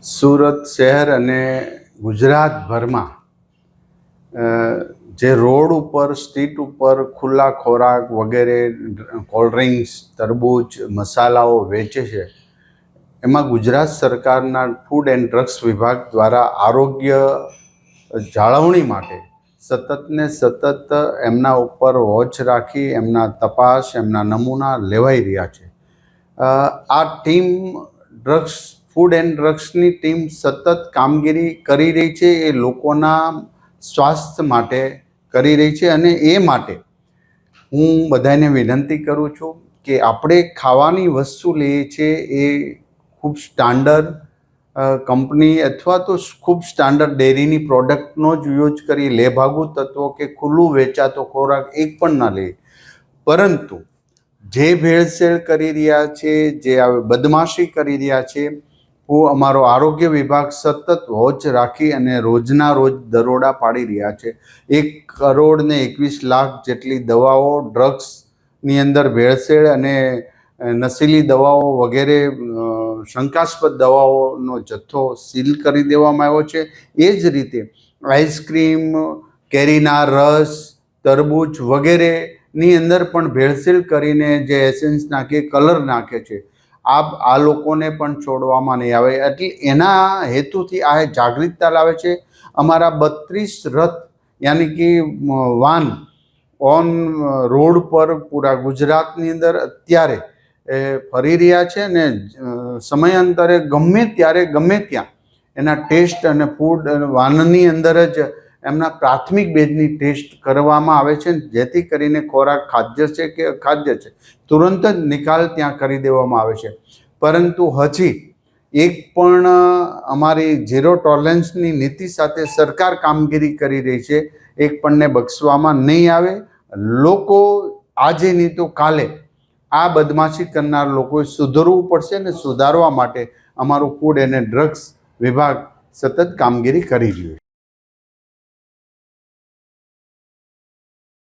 સુરત શહેર અને ગુજરાતભરમાં જે રોડ ઉપર સ્ટ્રીટ ઉપર ખુલ્લા ખોરાક વગેરે કોલ્ડ ડ્રિંક્સ તરબૂચ મસાલાઓ વેચે છે એમાં ગુજરાત સરકારના ફૂડ એન્ડ ડ્રગ્સ વિભાગ દ્વારા આરોગ્ય જાળવણી માટે સતત એમના ઉપર વોચ રાખી એમના તપાસ એમના નમૂના લેવાઈ રહ્યા છે। આ ટીમ ફૂડ એન્ડ ડ્રગ્સની ટીમ સતત કામગીરી કરી રહી છે, એ લોકોના સ્વાસ્થ્ય માટે કરી રહી છે અને એ માટે હું બધાને વિનંતી કરું છું કે આપણે ખાવાની વસ્તુ લઈએ છીએ એ ખૂબ સ્ટાન્ડર્ડ કંપની અથવા તો ખૂબ સ્ટાન્ડર્ડ ડેરીની પ્રોડક્ટનો જ યુઝ કરી લેભાગુ તત્વો કે ખુલ્લું વેચાતો ખોરાક એક પણ ના લે, પરંતુ જે ભેળસેળ કરી રહ્યા છે, જે બદમાશી કરી રહ્યા છે, હું અમારો આરોગ્ય વિભાગ સતત વોચ રાખી અને રોજના રોજ દરોડા પાડી રહ્યા છે। 1,21,00,000 જેટલી દવાઓ ડ્રગ્સની અંદર ભેળસેળ અને નશીલી દવાઓ વગેરે શંકાસ્પદ દવાઓનો જથ્થો સીલ કરી દેવામાં આવ્યો છે। એ જ રીતે આઈસ્ક્રીમ, કેરીના રસ, તરબૂચ વગેરેની અંદર પણ ભેળસેળ કરીને જે એસેન્સ નાખે, કલર નાખે છે, આ લોકોને પણ છોડવામાં નહીં આવે। એટલે એના હેતુથી આ જાગૃતતા લાવે છે। અમારા 32 રથ યાની કે વાન ઓન રોડ પર પૂરા ગુજરાતની અંદર અત્યારે ફરી રહ્યા છે ને સમયાંતરે ગમે ત્યારે ગમે ત્યાં એના ટેસ્ટ અને ફૂડ વાનની અંદર જ એમના પ્રાથમિક બેઝની ટેસ્ટ કરવામાં આવે છે, જેથી કરીને ખોરાક ખાદ્ય છે કે અખાદ્ય છે તુરંત જ નિકાલ ત્યાં કરી દેવામાં આવે છે। પરંતુ હજી એક પણ અમારી ઝીરો ટોલરન્સની નીતિ સાથે સરકાર કામગીરી કરી રહી છે, એક પણને બક્ષવામાં નહીં આવે। લોકો આજે નહીં તો કાલે આ બદમાશી કરનાર લોકોએ સુધરવું પડશે અને સુધારવા માટે અમારું ફૂડ અને ડ્રગ્સ વિભાગ સતત કામગીરી કરી રહ્યું છે।